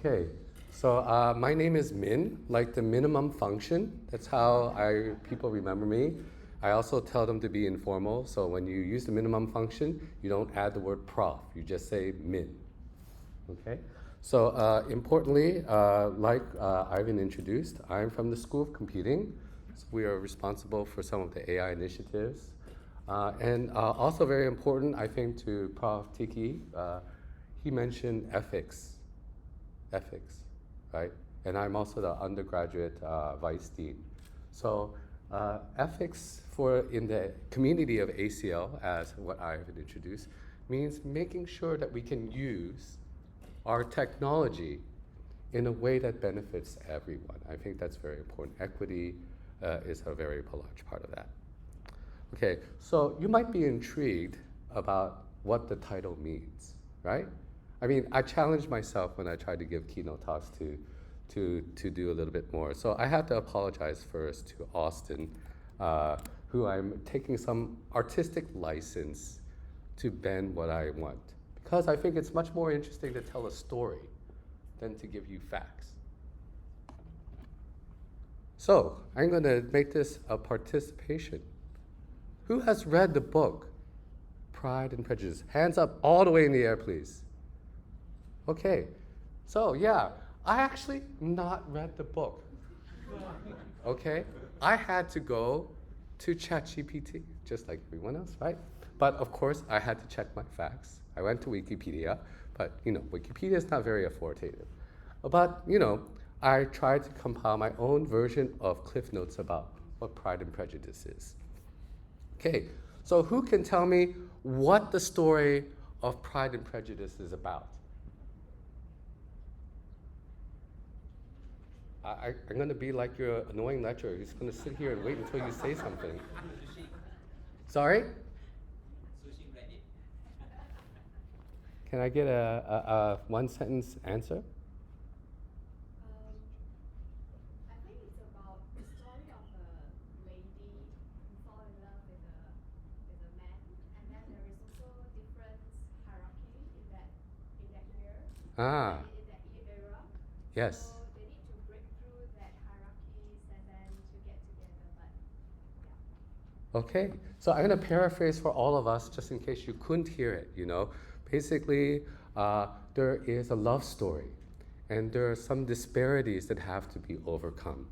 Okay, so my name is Min, like the minimum function. That's how people remember me. I also tell them to be informal, so when you use the minimum function, you don't add the word prof, you just say Min. Okay, so importantly, like Ivan introduced, I'm from the School of Computing. So we are responsible for some of the AI initiatives. And also very important, I think, to Prof. Tiki, he mentioned ethics, right? And I'm also the undergraduate vice dean. So ethics in the community of ACL, as what I've introduced, means making sure that we can use our technology in a way that benefits everyone. I think that's very important. Equity is a very large part of that. Okay, so you might be intrigued about what the title means, right? I mean, I challenged myself when I tried to give keynote talks to do a little bit more. So I have to apologize first to Austin, who I'm taking some artistic license to bend what I want. Because I think it's much more interesting to tell a story than to give you facts. So I'm going to make this a participation. Who has read the book, Pride and Prejudice? Hands up all the way in the air, please. Okay, so yeah, I actually not read the book. Okay, I had to go to ChatGPT, just like everyone else, right? But of course, I had to check my facts. I went to Wikipedia, but Wikipedia is not very authoritative. But I tried to compile my own version of Cliff Notes about what Pride and Prejudice is. Okay, so who can tell me what the story of Pride and Prejudice is about? I'm going to be like your annoying lecturer. He's going to sit here and wait until you say something. Sorry? Can I get a one-sentence answer? I think it's about the story of a lady who fall in love with a man, and then there is also different hierarchy in that year. Ah. In that era. Yes. So they need to break through that hierarchies and then to get together. But yeah. Okay, so I'm going to paraphrase for all of us, just in case you couldn't hear it. Basically, there is a love story, and there are some disparities that have to be overcome.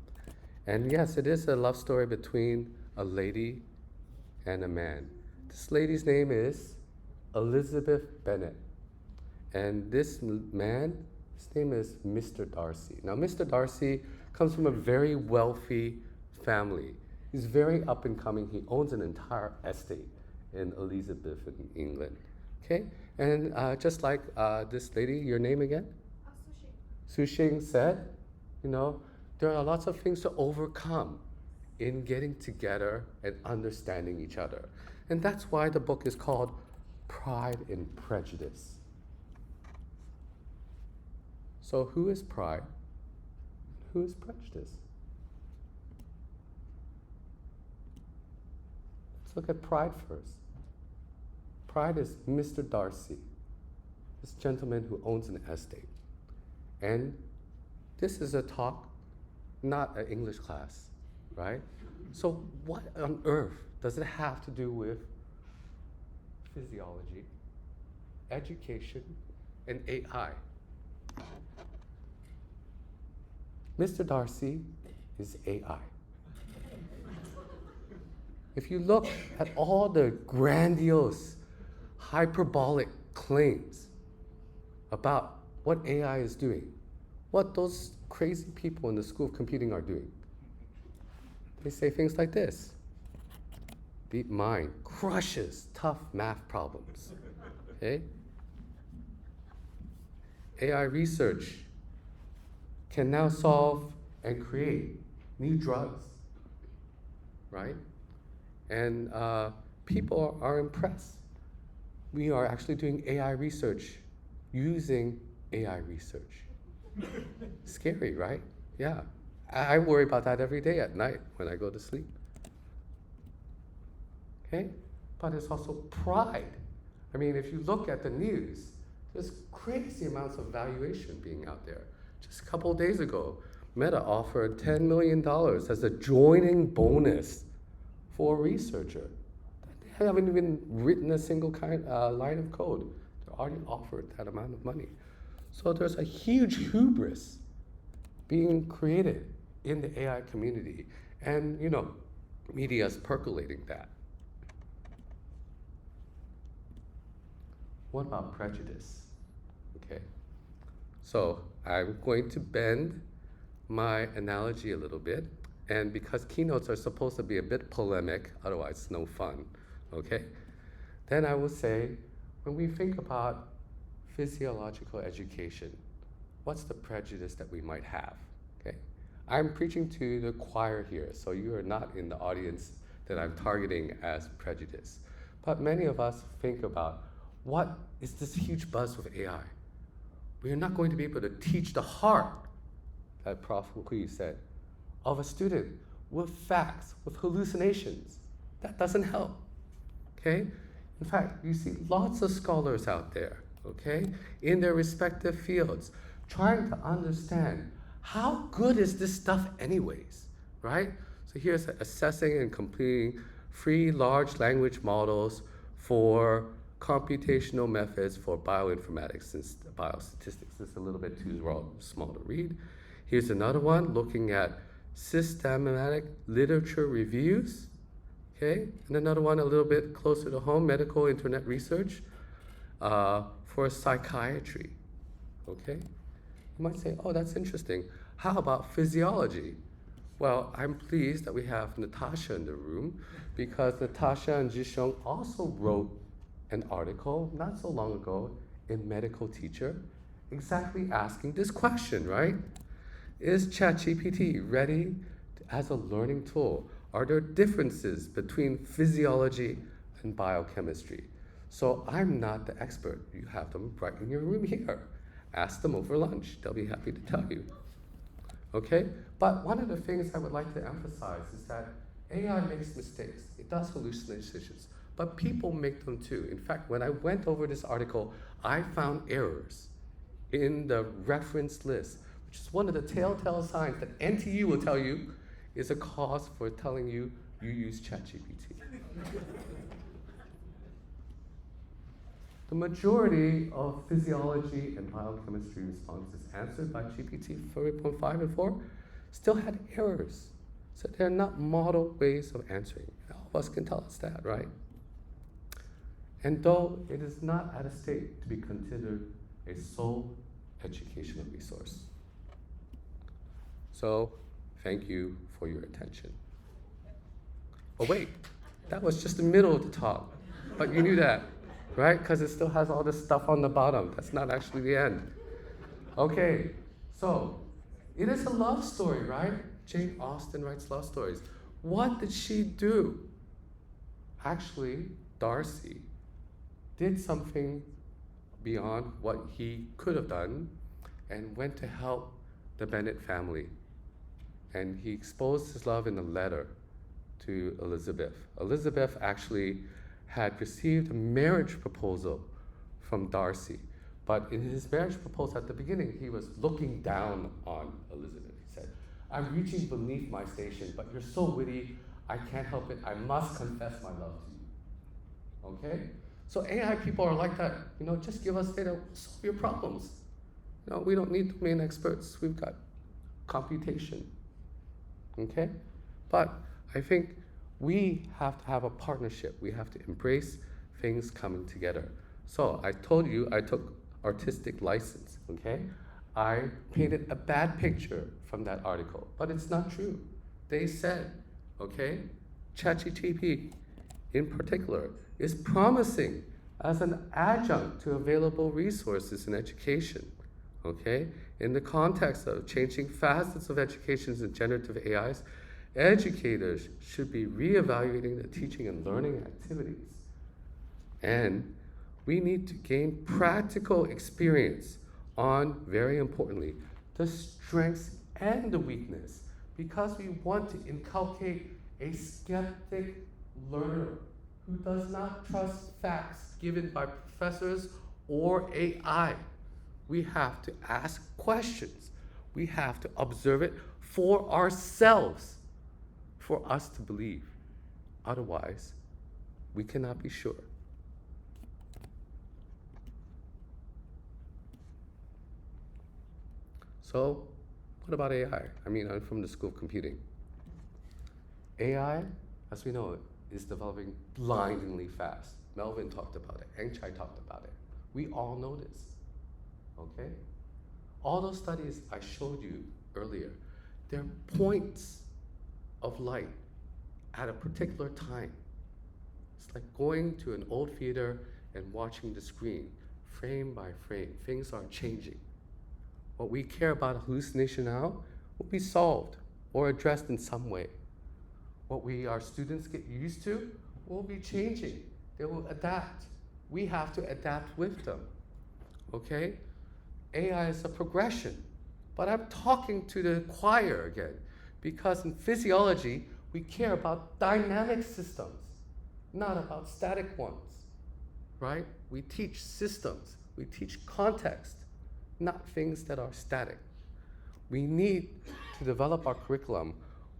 And yes, it is a love story between a lady and a man. This lady's name is Elizabeth Bennet, and this man, his name is Mr. Darcy. Now, Mr. Darcy comes from a very wealthy family. He's very up and coming. He owns an entire estate in Elizabethan England. Okay, and just like this lady, your name again? Sushing said, there are lots of things to overcome in getting together and understanding each other. And that's why the book is called Pride and Prejudice. So who is pride? Who is prejudice? Let's look at pride first. Pride is Mr. Darcy, this gentleman who owns an estate. And this is a talk, not an English class, right? So what on earth does it have to do with physiology, education, and AI? Mr. Darcy is AI. If you look at all the grandiose, hyperbolic claims about what AI is doing, what those crazy people in the School of Computing are doing, they say things like this: DeepMind crushes tough math problems. Okay? AI research can now solve and create new drugs, right? And people are impressed. We are actually doing AI research using AI research. Scary, right? Yeah. I worry about that every day at night when I go to sleep. Okay? But it's also pride. I mean, if you look at the news, there's crazy amounts of valuation being out there. Just a couple of days ago, Meta offered $10 million as a joining bonus for a researcher. They haven't even written a single line of code. They're already offered that amount of money. So there's a huge hubris being created in the AI community. And, media is percolating that. What about prejudice? Okay. So I'm going to bend my analogy a little bit. And because keynotes are supposed to be a bit polemic, otherwise it's no fun, okay? Then I will say, when we think about physiological education, what's the prejudice that we might have, okay? I'm preaching to the choir here, so you are not in the audience that I'm targeting as prejudice. But many of us think about, what is this huge buzz with AI? We are not going to be able to teach the heart, that Prof. Hui said, of a student with facts, with hallucinations. That doesn't help, okay? In fact, you see lots of scholars out there, okay, in their respective fields, trying to understand how good is this stuff anyways, right? So here's assessing and completing free large language models for computational methods for bioinformatics and biostatistics. This is a little bit too small to read. Here's another one looking at systematic literature reviews, okay? And another one a little bit closer to home, medical internet research for psychiatry, okay? You might say, oh, that's interesting. How about physiology? Well, I'm pleased that we have Natasha in the room because Natasha and Jishong also wrote an article not so long ago in Medical Teacher exactly asking this question, right? Is ChatGPT ready as a learning tool? Are there differences between physiology and biochemistry? So I'm not the expert. You have them right in your room here. Ask them over lunch. They'll be happy to tell you. Okay? But one of the things I would like to emphasize is that AI makes mistakes. It does hallucinations. But people make them too. In fact, when I went over this article, I found errors in the reference list, which is one of the telltale signs that NTU will tell you is a cause for telling you you use ChatGPT. The majority of physiology and biochemistry responses answered by GPT 3.5 and 4 still had errors. So they're not model ways of answering. All of us can tell us that, right? And though it is not at a state to be considered a sole educational resource. So, thank you for your attention. Oh wait, that was just the middle of the talk, but you knew that, right? Because it still has all this stuff on the bottom. That's not actually the end. Okay, so it is a love story, right? Jane Austen writes love stories. What did she do? Actually, Darcy did something beyond what he could have done and went to help the Bennet family. And he exposed his love in a letter to Elizabeth. Elizabeth actually had received a marriage proposal from Darcy. But in his marriage proposal at the beginning, he was looking down on Elizabeth. He said, I'm reaching beneath my station, but you're so witty, I can't help it. I must confess my love to you. Okay? So AI people are like that. Just give us data, solve your problems. We don't need domain experts. We've got computation. Okay? But I think we have to have a partnership. We have to embrace things coming together. So I told you I took artistic license, okay? I painted a bad picture from that article, but it's not true. They said, okay, ChatGPT in particular is promising as an adjunct to available resources in education, okay? In the context of changing facets of education and generative AIs, educators should be reevaluating the teaching and learning activities. And we need to gain practical experience on, very importantly, the strengths and the weakness, because we want to inculcate a skeptic learner who does not trust facts given by professors or AI. We have to ask questions. We have to observe it for ourselves, for us to believe. Otherwise, we cannot be sure. So, what about AI? I mean, I'm from the School of Computing. AI, as we know, is developing blindingly fast. Melvin talked about it. Engchai talked about it. We all know this. Okay? All those studies I showed you earlier, they're points of light at a particular time. It's like going to an old theater and watching the screen, frame by frame. Things are changing. What we care about hallucination now will be solved or addressed in some way. What our students get used to will be changing. They will adapt. We have to adapt with them. Okay? AI is a progression. But I'm talking to the choir again, because in physiology, we care about dynamic systems, not about static ones. Right? We teach systems. We teach context, not things that are static. We need to develop our curriculum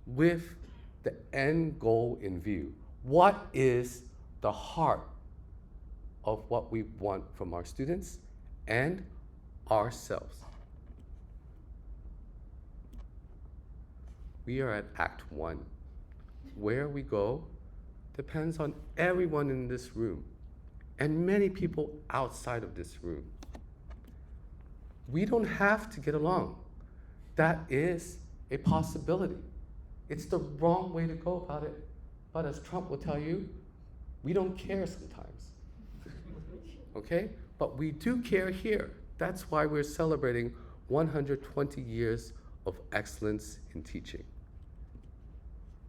with the end goal in view. What is the heart of what we want from our students and ourselves? We are at Act 1. Where we go depends on everyone in this room and many people outside of this room. We don't have to get along. That is a possibility. It's the wrong way to go about it. But as Trump will tell you, we don't care sometimes. Okay? But we do care here. That's why we're celebrating 120 years of excellence in teaching.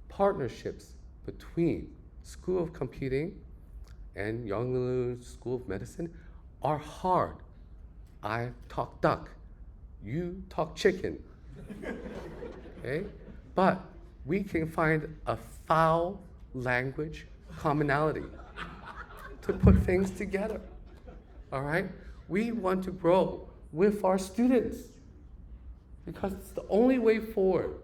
Partnerships between School of Computing and Yonglun School of Medicine are hard. I talk duck, you talk chicken. Okay? But we can find a foul language commonality to put things together. All right? We want to grow with our students because it's the only way forward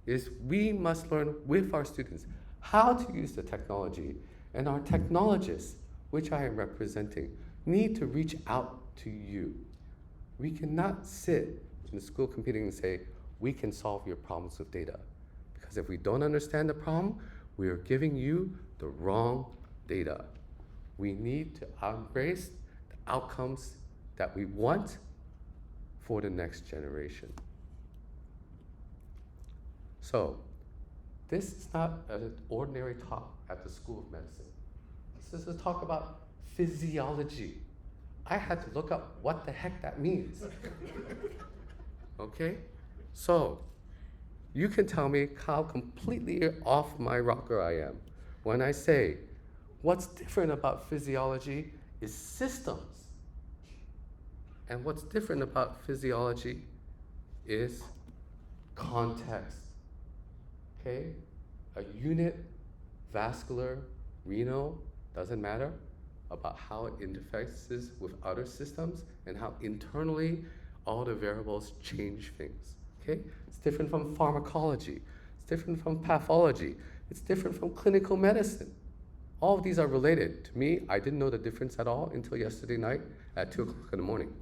is we must learn with our students how to use the technology, and our technologists, which I am representing, need to reach out to you. We cannot sit in the School of Computing and say, we can solve your problems with data. Because if we don't understand the problem, we are giving you the wrong data. We need to embrace the outcomes that we want for the next generation. So, this is not an ordinary talk at the School of Medicine. This is a talk about physiology. I had to look up what the heck that means. Okay? So, you can tell me how completely off my rocker I am when I say what's different about physiology is systems. And what's different about physiology is context. Okay? A unit, vascular, renal, doesn't matter, about how it interfaces with other systems and how internally all the variables change things. Okay? It's different from pharmacology. It's different from pathology. It's different from clinical medicine. All of these are related. To me, I didn't know the difference at all until yesterday night at 2 o'clock in the morning.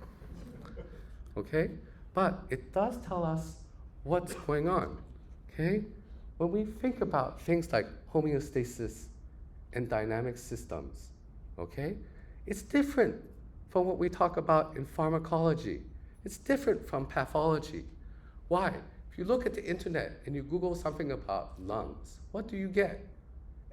Okay? But it does tell us what's going on. Okay? When we think about things like homeostasis and dynamic systems, okay, it's different from what we talk about in pharmacology. It's different from pathology. Why? If you look at the internet and you Google something about lungs, what do you get?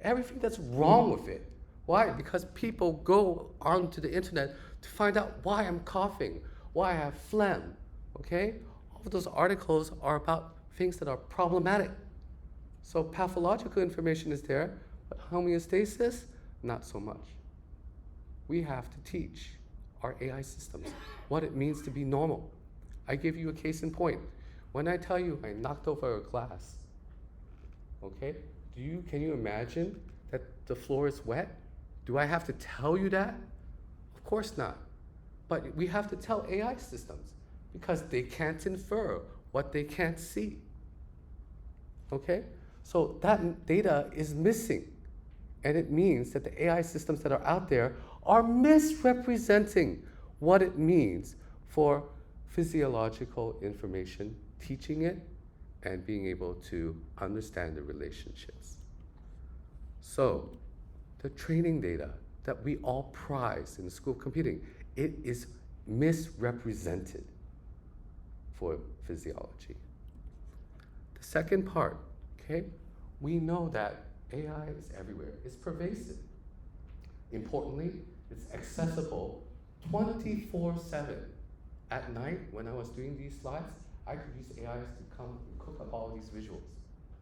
Everything that's wrong with it. Why? Because people go onto the internet to find out why I'm coughing, why I have phlegm, okay? All of those articles are about things that are problematic. So pathological information is there, but homeostasis, not so much. We have to teach our AI systems what it means to be normal. I give you a case in point. When I tell you I knocked over a glass, okay, can you imagine that the floor is wet? Do I have to tell you that? Of course not. But we have to tell AI systems because they can't infer what they can't see. Okay? So that data is missing. And it means that the AI systems that are out there are misrepresenting what it means for physiological information, teaching it, and being able to understand the relationships. So, the training data that we all prize in the School of Computing, it is misrepresented for physiology. The second part, okay, we know that AI is everywhere, it's pervasive. Importantly, it's accessible 24/7. At night, when I was doing these slides, I could use AIs to come and cook up all these visuals,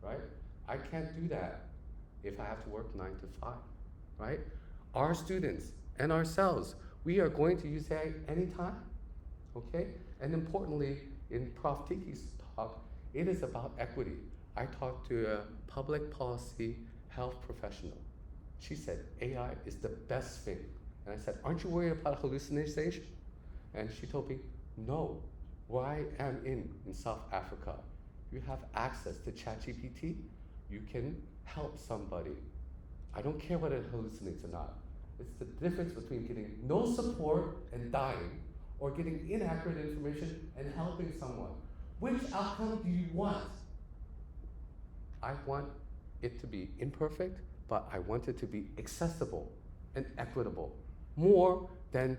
right? I can't do that if I have to work 9 to 5, right? Our students and ourselves, we are going to use AI anytime, okay? And importantly, in Prof. Tiki's talk, it is about equity. I talked to a public policy health professional. She said, AI is the best thing. And I said, aren't you worried about hallucination? And she told me, no, where I am in South Africa, you have access to ChatGPT, you can help somebody. I don't care whether it hallucinates or not. It's the difference between getting no support and dying, or getting inaccurate information and helping someone. Which outcome do you want? I want it to be imperfect, but I want it to be accessible and equitable, more than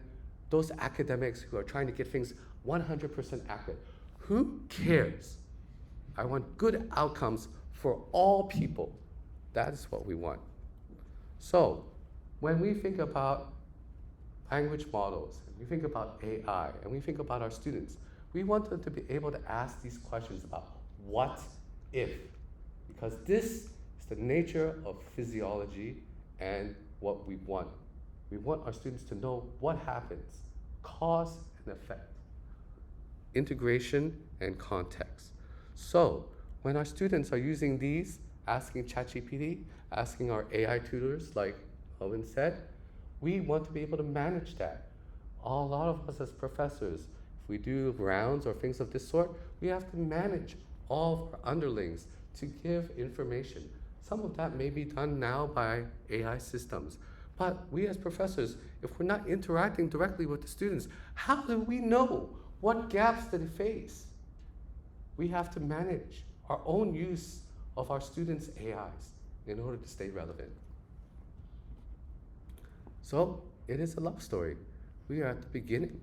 those academics who are trying to get things 100% accurate. Who cares? I want good outcomes for all people. That is what we want. So, when we think about language models, we think about AI, and we think about our students, we want them to be able to ask these questions about what if? Because this is the nature of physiology and what we want. We want our students to know what happens, cause and effect, integration and context. So, when our students are using these, asking ChatGPT, asking our AI tutors, like Owen said, we want to be able to manage that. A lot of us as professors, if we do rounds or things of this sort, we have to manage all of our underlings to give information. Some of that may be done now by AI systems. But we as professors, if we're not interacting directly with the students, how do we know what gaps they face? We have to manage our own use of our students' AIs in order to stay relevant. So it is a love story. We are at the beginning.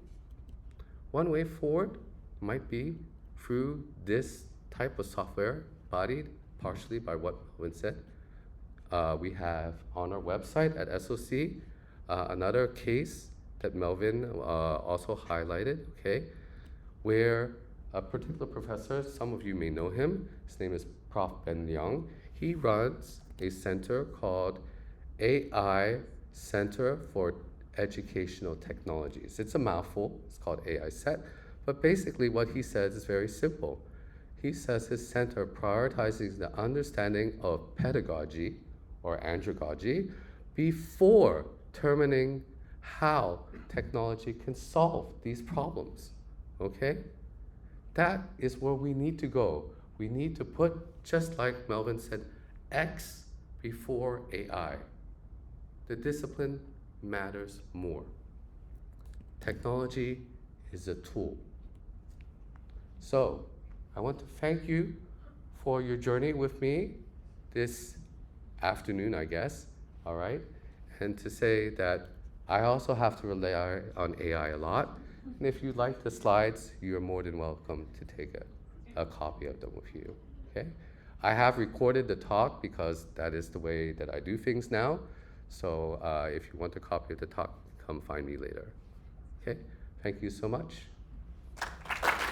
One way forward might be through this type of software, bodied partially by what Owen said. We have on our website at SOC another case that Melvin also highlighted, okay, where a particular professor, some of you may know him, his name is Prof. Ben Liang. He runs a center called AI Center for Educational Technologies. It's a mouthful, it's called AI SET, but basically what he says is very simple. He says his center prioritizes the understanding of pedagogy or andragogy before determining how technology can solve these problems, okay? That is where we need to go. We need to put, just like Melvin said, X before AI. The discipline matters more. Technology is a tool. So, I want to thank you for your journey with me this afternoon, I guess, all right? And to say that I also have to rely on AI a lot. And if you like the slides, you're more than welcome to take a copy of them with you, okay? I have recorded the talk because that is the way that I do things now. So if you want a copy of the talk, come find me later, okay? Thank you so much.